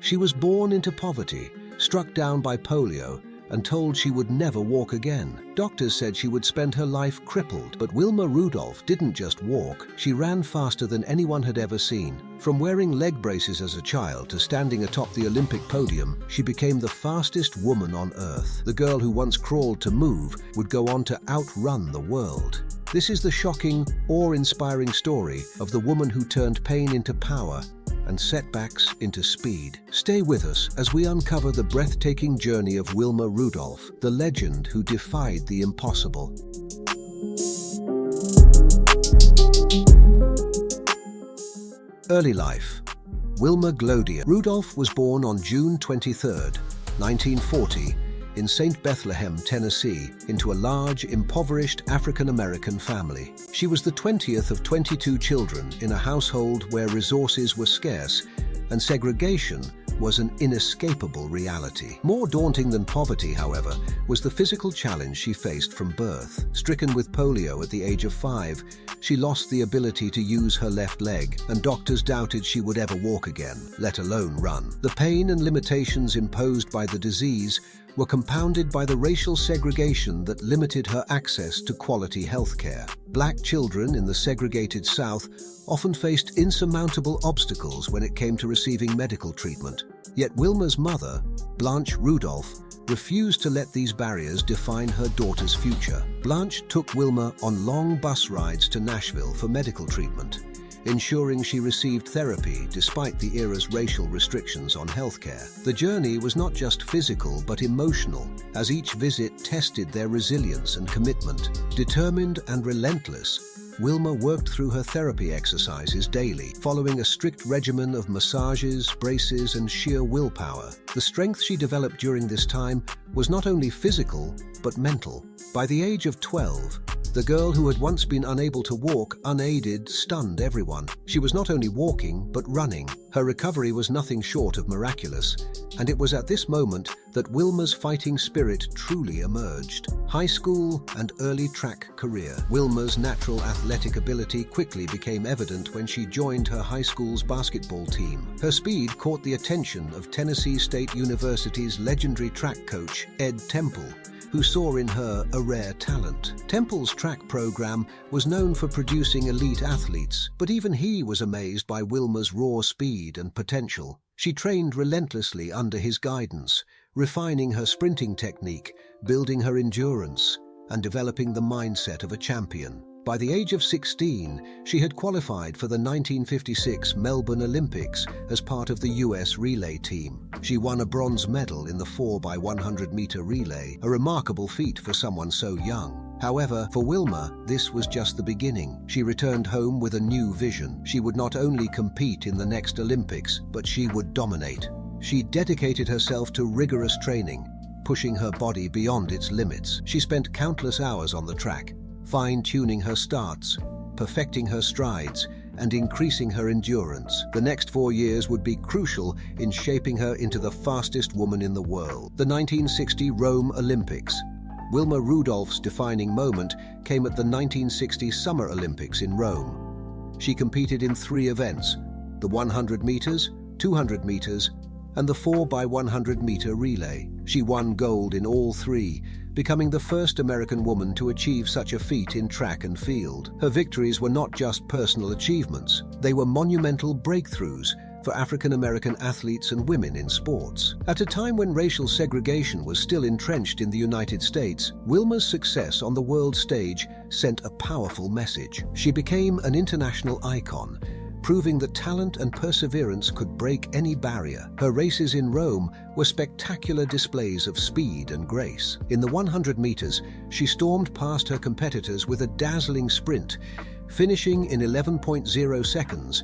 She was born into poverty, struck down by polio, and told she would never walk again. Doctors said she would spend her life crippled, but Wilma Rudolph didn't just walk, she ran faster than anyone had ever seen. From wearing leg braces as a child to standing atop the Olympic podium, she became the fastest woman on earth. The girl who once crawled to move would go on to outrun the world. This is the shocking, awe-inspiring story of the woman who turned pain into power and setbacks into speed. Stay with us as we uncover the breathtaking journey of Wilma Rudolph, the legend who defied the impossible. Early life. Wilma Glodia Rudolph was born on June 23, 1940, in St. Bethlehem, Tennessee, into a large, impoverished African-American family. She was the 20th of 22 children in a household where resources were scarce and segregation was an inescapable reality. More daunting than poverty, however, was the physical challenge she faced from birth. Stricken with polio at the age of 5, she lost the ability to use her left leg, and doctors doubted she would ever walk again, let alone run. The pain and limitations imposed by the disease were compounded by the racial segregation that limited her access to quality health care. Black children in the segregated South often faced insurmountable obstacles when it came to receiving medical treatment. Yet Wilma's mother, Blanche Rudolph, refused to let these barriers define her daughter's future. Blanche took Wilma on long bus rides to Nashville for medical treatment, ensuring she received therapy despite the era's racial restrictions on healthcare. The journey was not just physical but emotional, as each visit tested their resilience and commitment. Determined and relentless, Wilma worked through her therapy exercises daily, following a strict regimen of massages, braces, and sheer willpower. The strength she developed during this time was not only physical, but mental. By the age of 12, the girl who had once been unable to walk unaided stunned everyone. She was not only walking, but running. Her recovery was nothing short of miraculous, and it was at this moment that Wilma's fighting spirit truly emerged. High school and early track career. Wilma's natural athletic ability quickly became evident when she joined her high school's basketball team. Her speed caught the attention of Tennessee State University's legendary track coach, Ed Temple, who saw in her a rare talent. Temple's track program was known for producing elite athletes, but even he was amazed by Wilma's raw speed and potential. She trained relentlessly under his guidance, refining her sprinting technique, building her endurance, and developing the mindset of a champion. By the age of 16, she had qualified for the 1956 Melbourne Olympics as part of the US relay team. She won a bronze medal in the 4x100-meter relay, a remarkable feat for someone so young. However, for Wilma, this was just the beginning. She returned home with a new vision. She would not only compete in the next Olympics, but she would dominate. She dedicated herself to rigorous training, pushing her body beyond its limits. She spent countless hours on the track, fine-tuning her starts, perfecting her strides, and increasing her endurance. The next 4 years would be crucial in shaping her into the fastest woman in the world. The 1960 Rome Olympics. Wilma Rudolph's defining moment came at the 1960 Summer Olympics in Rome. She competed in 3 events: the 100 meters, 200 meters, and the 4x100-meter relay. She won gold in all 3, becoming the first American woman to achieve such a feat in track and field. Her victories were not just personal achievements, they were monumental breakthroughs for African-American athletes and women in sports. At a time when racial segregation was still entrenched in the United States, Wilma's success on the world stage sent a powerful message. She became an international icon, proving that talent and perseverance could break any barrier. Her races in Rome were spectacular displays of speed and grace. In the 100 meters, she stormed past her competitors with a dazzling sprint, finishing in 11.0 seconds,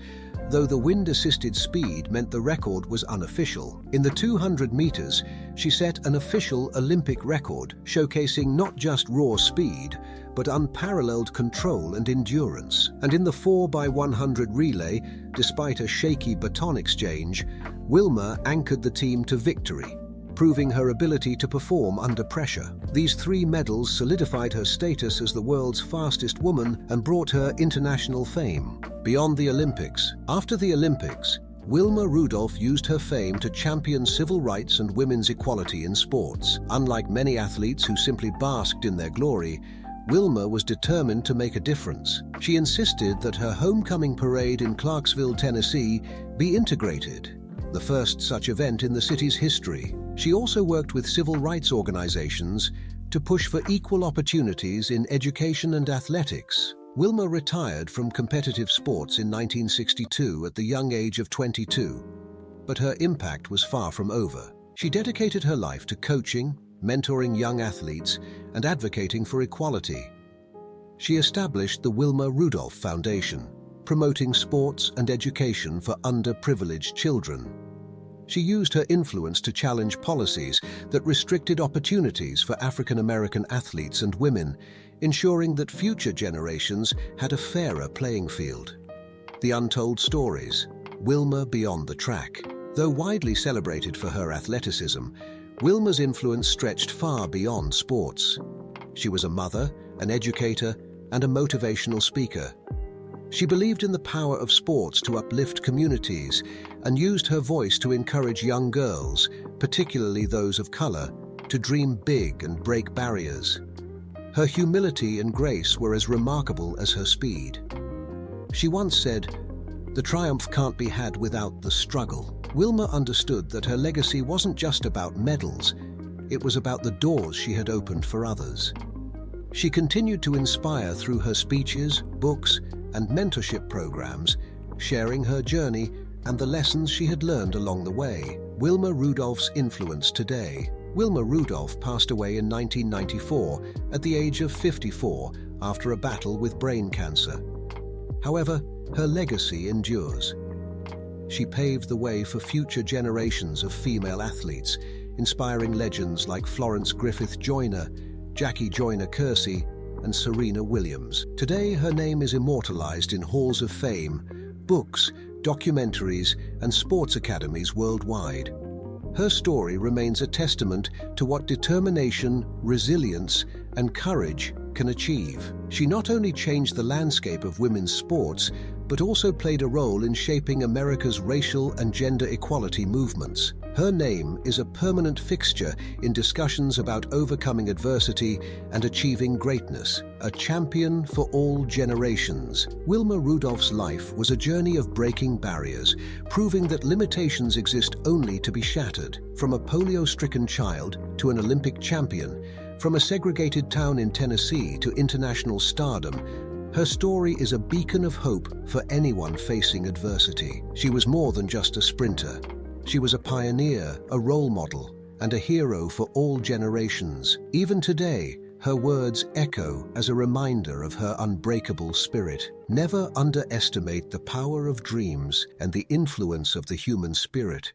though the wind-assisted speed meant the record was unofficial. In the 200 meters, she set an official Olympic record, showcasing not just raw speed, but unparalleled control and endurance. And in the 4x100 relay, despite a shaky baton exchange, Wilma anchored the team to victory, proving her ability to perform under pressure. These 3 medals solidified her status as the world's fastest woman and brought her international fame. Beyond the Olympics. After the Olympics, Wilma Rudolph used her fame to champion civil rights and women's equality in sports. Unlike many athletes who simply basked in their glory, Wilma was determined to make a difference. She insisted that her homecoming parade in Clarksville, Tennessee, be integrated, the first such event in the city's history. She also worked with civil rights organizations to push for equal opportunities in education and athletics. Wilma retired from competitive sports in 1962 at the young age of 22, but her impact was far from over. She dedicated her life to coaching, mentoring young athletes, and advocating for equality. She established the Wilma Rudolph Foundation, promoting sports and education for underprivileged children. She used her influence to challenge policies that restricted opportunities for African American athletes and women, ensuring that future generations had a fairer playing field. The Untold Stories, Wilma Beyond the Track. Though widely celebrated for her athleticism, Wilma's influence stretched far beyond sports. She was a mother, an educator, and a motivational speaker. She believed in the power of sports to uplift communities and used her voice to encourage young girls, particularly those of color, to dream big and break barriers. Her humility and grace were as remarkable as her speed. She once said, "The triumph can't be had without the struggle." Wilma understood that her legacy wasn't just about medals, it was about the doors she had opened for others. She continued to inspire through her speeches, books, and mentorship programs, sharing her journey and the lessons she had learned along the way. Wilma Rudolph's influence today. Wilma Rudolph passed away in 1994 at the age of 54 after a battle with brain cancer. However, her legacy endures. She paved the way for future generations of female athletes, inspiring legends like Florence Griffith Joyner, Jackie Joyner-Kersee, and Serena Williams. Today, her name is immortalized in halls of fame, books, documentaries, and sports academies worldwide. Her story remains a testament to what determination, resilience, and courage can achieve. She not only changed the landscape of women's sports, but also played a role in shaping America's racial and gender equality movements. Her name is a permanent fixture in discussions about overcoming adversity and achieving greatness, a champion for all generations. Wilma Rudolph's life was a journey of breaking barriers, proving that limitations exist only to be shattered. From a polio-stricken child to an Olympic champion, from a segregated town in Tennessee to international stardom, her story is a beacon of hope for anyone facing adversity. She was more than just a sprinter. She was a pioneer, a role model, and a hero for all generations. Even today, her words echo as a reminder of her unbreakable spirit. Never underestimate the power of dreams and the influence of the human spirit.